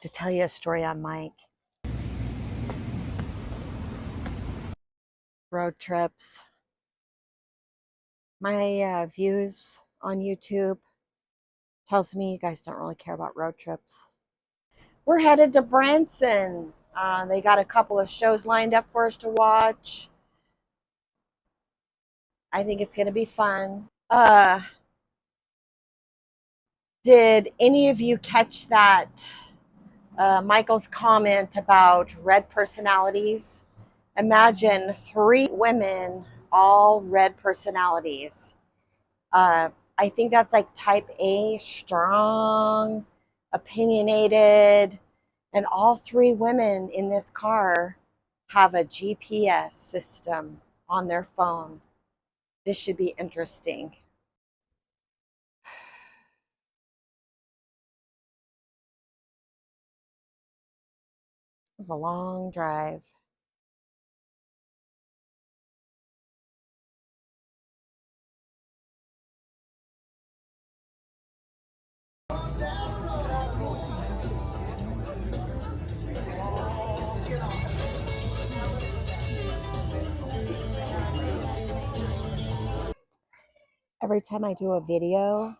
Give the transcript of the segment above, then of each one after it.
have to tell you a story on Mike. Road trips. My views on YouTube tells me you guys don't really care about road trips. We're headed to Branson. They got a couple of shows lined up for us to watch. I think it's going to be fun. Did any of you catch that Michael's comment about red personalities? Imagine 3 women, all red personalities. I think that's like type A, strong, opinionated, and all 3 women in this car have a GPS system on their phone. This should be interesting. It was a long drive. Every time I do a video,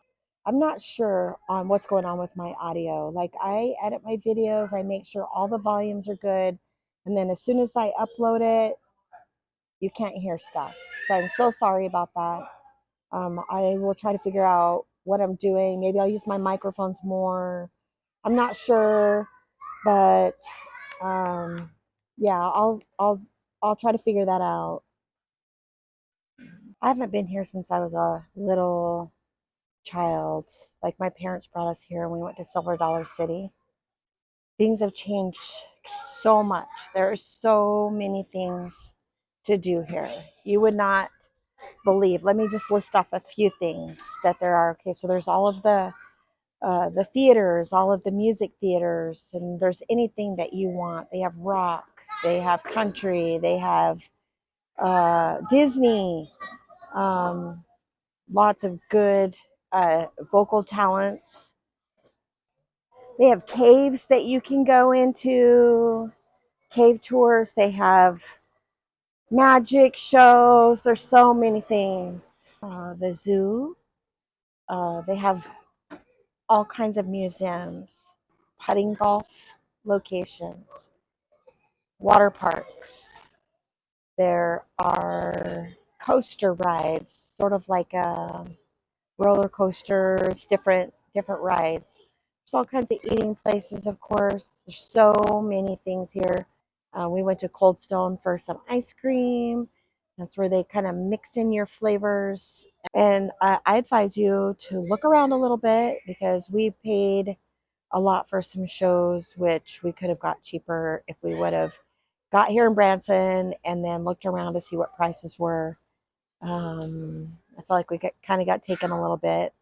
I'm not sure on what's going on with my audio. Like, I edit my videos, I make sure all the volumes are good, and then as soon as I upload it, you can't hear stuff. So I'm so sorry about that. I will try to figure out what I'm doing. Maybe I'll use my microphones more. I'm not sure, but yeah, I'll try to figure that out. I haven't been here since I was a little child. Like, my parents brought us here and we went to Silver Dollar City. Things have changed so much. There are so many things to do here. You would not believe. Let me just list off a few things that there are. Okay, so there's all of the theaters, all of the music theaters, and there's anything that you want. They have rock, they have country, they have Disney, lots of good vocal talents. They have caves that you can go into, cave tours. They have magic shows. There's so many things. The zoo. They have all kinds of museums, putting golf locations, water parks. There are coaster rides, sort of like roller coasters, different rides. There's all kinds of eating places, of course. There's so many things here. We went to Cold Stone for some ice cream. That's where they kind of mix in your flavors. And I advise you to look around a little bit because we paid a lot for some shows, which we could have got cheaper if we would have got here in Branson and then looked around to see what prices were. I feel like we kind of got taken a little bit.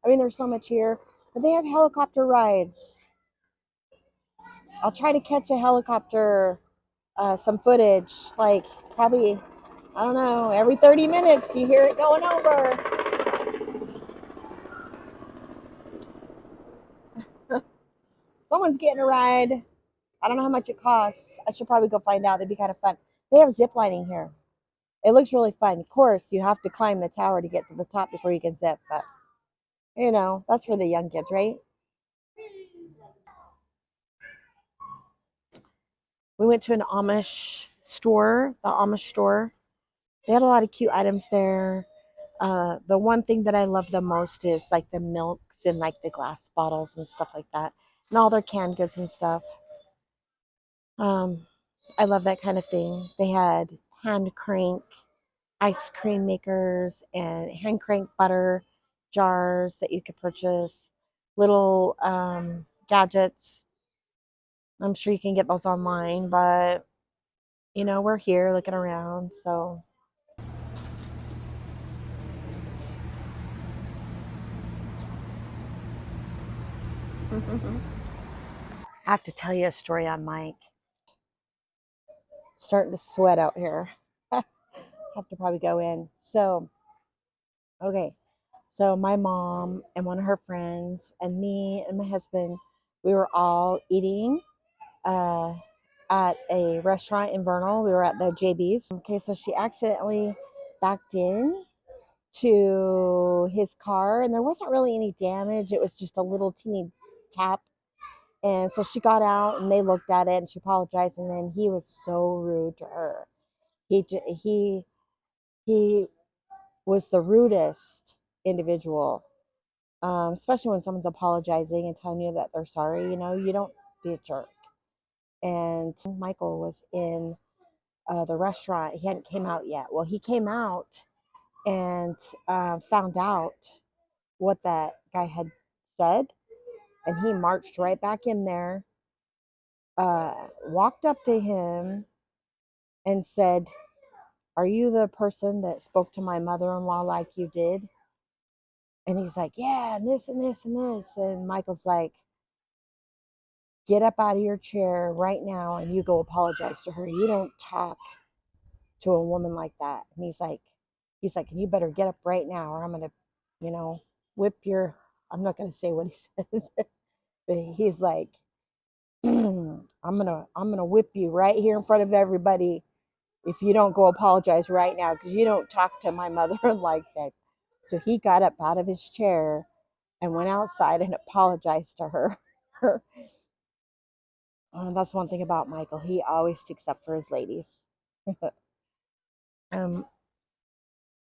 I mean, there's so much here, but they have helicopter rides. I'll try to catch a helicopter, some footage, like probably, I don't know, every 30 minutes you hear it going over. Someone's getting a ride. I don't know how much it costs. I should probably go find out. That'd be kind of fun. They have zip lining here. It looks really fun. Of course, you have to climb the tower to get to the top before you can zip, but you know, that's for the young kids, right? We went to an Amish store, the Amish store. They had a lot of cute items there. The one thing that I love the most is like the milks and like the glass bottles and stuff like that, and all their canned goods and stuff. Um, I love that kind of thing. They had hand crank ice cream makers and hand crank butter jars that you could purchase, little gadgets. I'm sure you can get those online, but you know, we're here looking around, so. I have to tell you a story on Mike. Starting to sweat out here. Have to probably go in. So, okay. So my mom and one of her friends and me and my husband, We were all eating at a restaurant in Vernal. We were at the JB's. Okay, so she accidentally backed in to his car, and there wasn't really any damage. It was just a little teeny tap. And so she got out, and they looked at it, and she apologized. And then he was so rude to her. He was the rudest individual, especially when someone's apologizing and telling you that they're sorry. You don't be a jerk. And Michael was in the restaurant. He hadn't came out yet. Well, he came out and found out what that guy had said, and he marched right back in there, walked up to him and said, "Are you the person that spoke to my mother-in-law like you did?" And he's like, "Yeah, and this and this and this." And Michael's like, "Get up out of your chair right now and you go apologize to her. You don't talk to a woman like that." And he's like, "And you better get up right now or I'm gonna, whip your," I'm not gonna say what he says, but he's like, I'm gonna whip you right here in front of everybody if you don't go apologize right now, because you don't talk to my mother like that. So he got up out of his chair and went outside and apologized to her. That's one thing about Michael. He always sticks up for his ladies. um,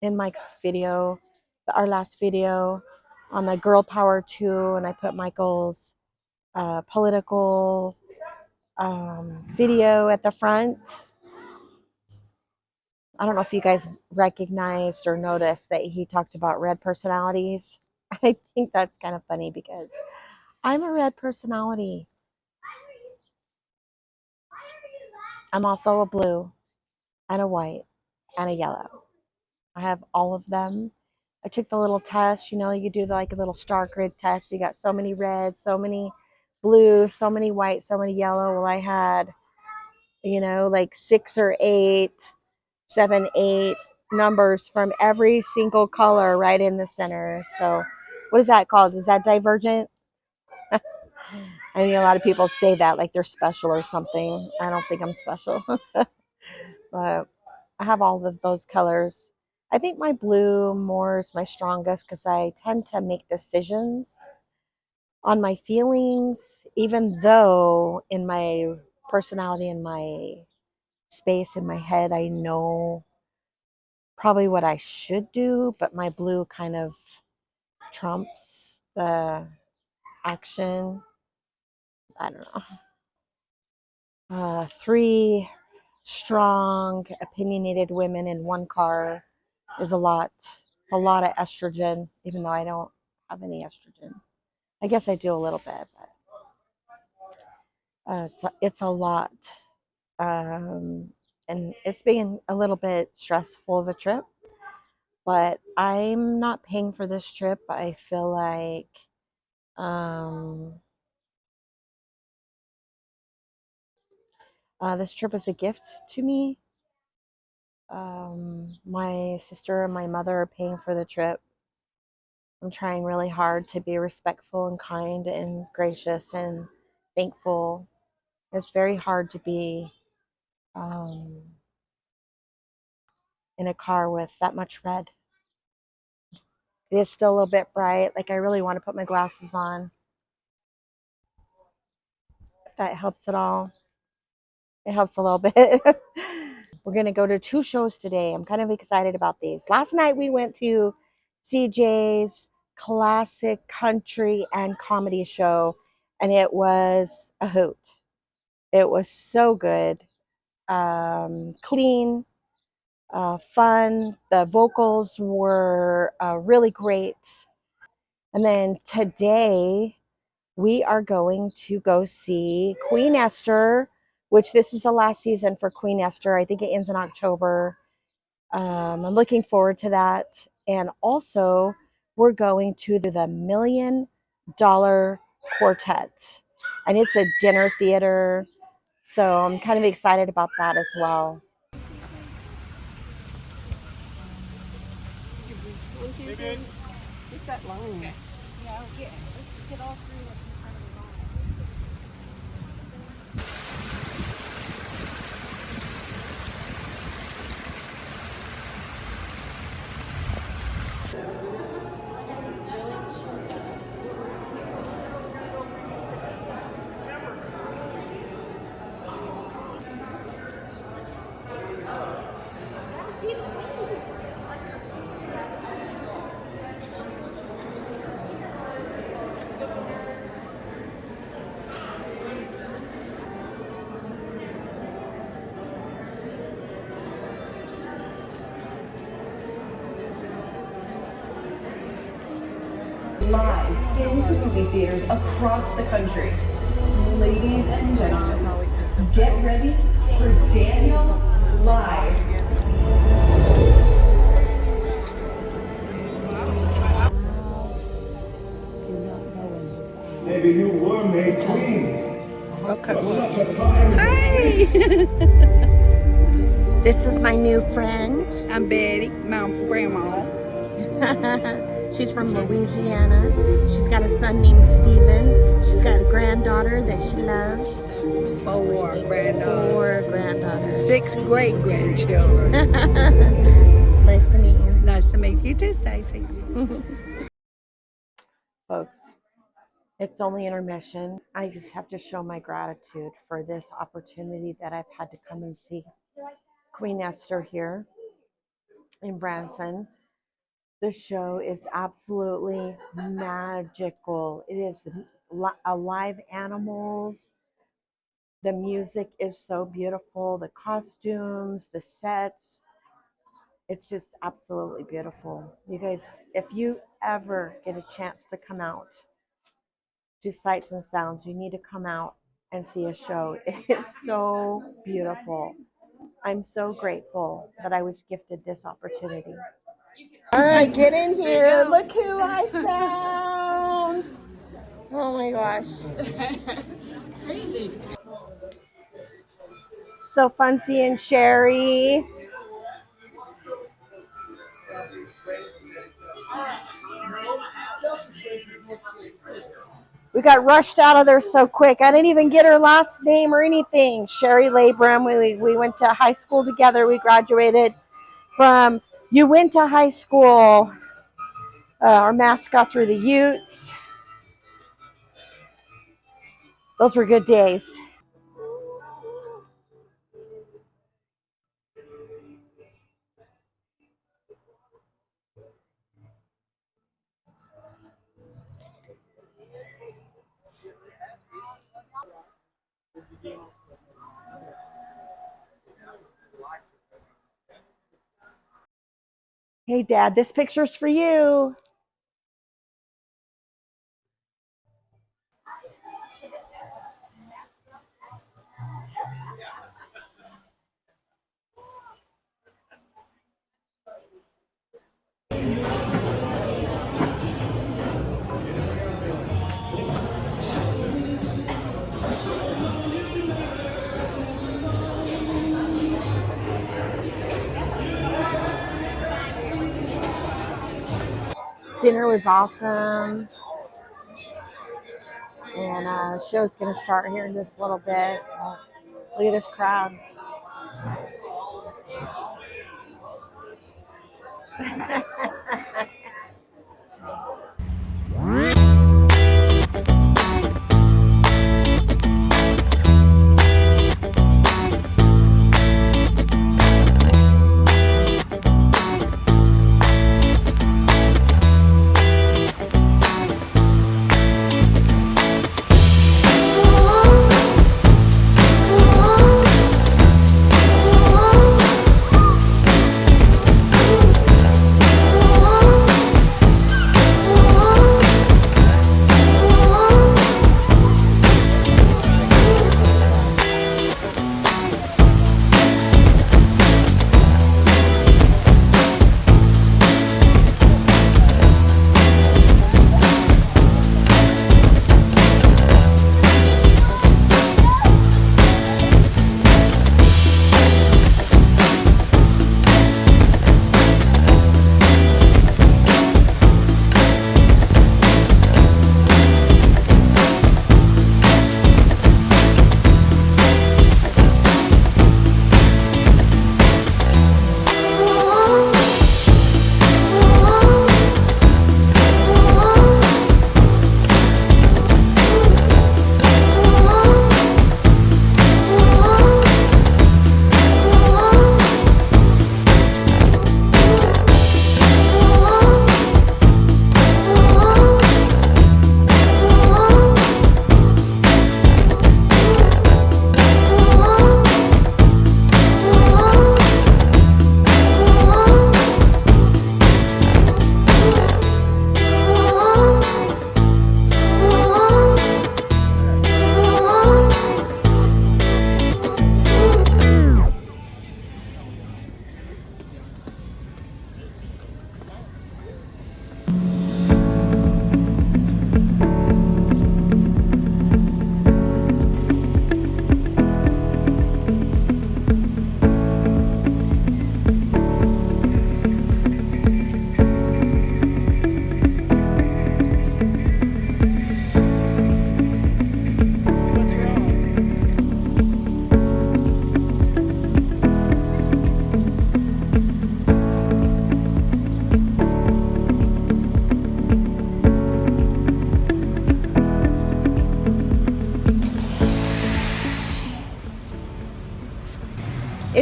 in Mike's video, our last video on the Girl Power 2, and I put Michael's political video at the front. I don't know if you guys recognized or noticed that he talked about red personalities. I think that's kind of funny because I'm a red personality. I'm also a blue and a white and a yellow. I have all of them. I took the little test. You do like a little star grid test. You got so many red, so many blue, so many white, so many yellow. Well, I had, like 6 or 8, 7, 8 numbers from every single color right in the center. So what is that called? Is that divergent? I think a lot of people say that like they're special or something. I don't think I'm special. But I have all of those colors. I think my blue more is my strongest because I tend to make decisions on my feelings, even though in my personality, in my space, in my head, I know probably what I should do, but my blue kind of trumps the action. I don't know. 3 strong, opinionated women in one car is a lot. It's a lot of estrogen, even though I don't have any estrogen. I guess I do a little bit, but it's a lot. And it's been a little bit stressful of a trip, but I'm not paying for this trip. I feel like this trip is a gift to me. My sister and my mother are paying for the trip. I'm trying really hard to be respectful and kind and gracious and thankful. It's very hard to be in a car with that much red. It is still a little bit bright. Like I really want to put my glasses on. If that helps at all. It helps a little bit. We're going to go to 2 shows today. I'm kind of excited about these. Last night we went to CJ's classic country and comedy show, and it was a hoot. It was so good. Clean, fun. The vocals were really great. And then today we are going to go see Queen Esther, which this is the last season for Queen Esther. I think it ends in October. I'm looking forward to that. And also, we're going to the $1 Million Quartet. And it's a dinner theater. So I'm kind of excited about that as well. Get that line. Okay. Yeah, let's get all 3 in front of the line. Live into movie theaters across the country. Ladies and gentlemen, get ready for Daniel Live. Maybe you were made queen. Okay. For such a time as this. This is my new friend. I'm Betty, my grandma. She's from Louisiana. She's got a son named Steven. She's got a granddaughter that she loves. 4 granddaughters. 4 granddaughters. 6 great-grandchildren. It's nice to meet you. Nice to meet you too, Stacey. Folks, it's only intermission. I just have to show my gratitude for this opportunity that I've had to come and see Queen Esther here in Branson. The show is absolutely magical. It is alive animals. The music is so beautiful. The costumes, the sets. It's just absolutely beautiful. You guys, if you ever get a chance to come out to Sights and Sounds, you need to come out and see a show. It is so beautiful. I'm so grateful that I was gifted this opportunity. All right, get in here. Look who I found. Oh my gosh. Crazy. So fun seeing Sherry. We got rushed out of there so quick. I didn't even get her last name or anything. Sherry Labram. We went to high school together. We graduated from, you went to high school. Our mascots were the Utes. Those were good days. Hey, Dad, this picture's for you. Dinner was awesome. And show's going to start here in just a little bit. Look at this crowd.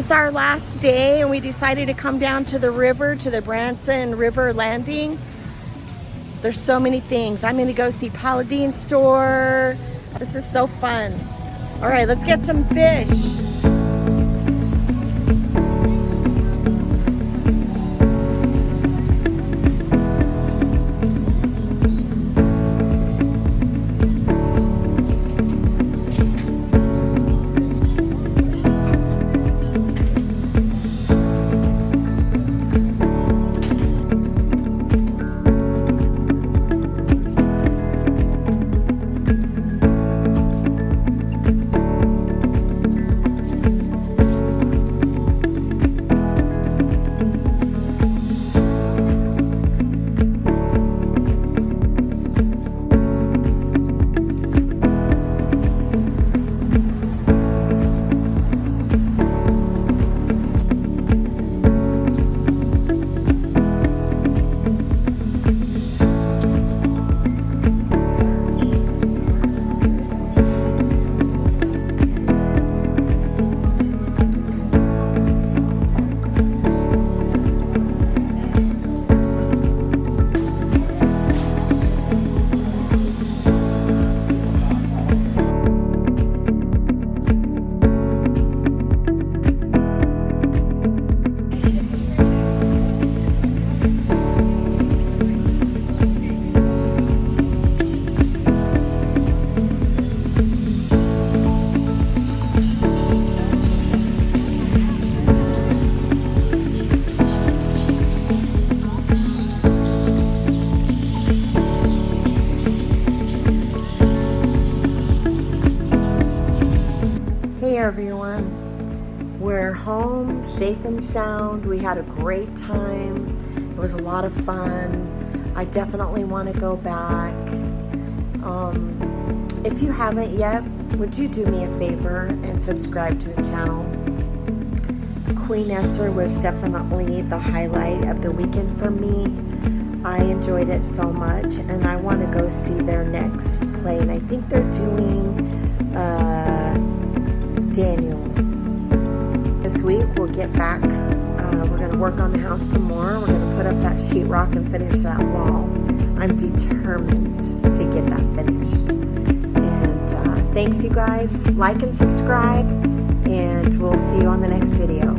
It's our last day and we decided to come down to the river, to the Branson River Landing. There's so many things. I'm gonna go see Paula Dean's store. This is so fun. All right, let's get some fish. Hey everyone, we're home safe and sound. We had a great time. It was a lot of fun. I definitely want to go back. If you haven't yet, would you do me a favor and subscribe to the channel? Queen Esther was definitely the highlight of the weekend for me. I enjoyed it so much and I want to go see their next play, and I think they're doing Daniel. This week we'll get back. We're going to work on the house some more. We're going to put up that sheetrock and finish that wall. I'm determined to get that finished. And thanks you guys. Like and subscribe, and we'll see you on the next video.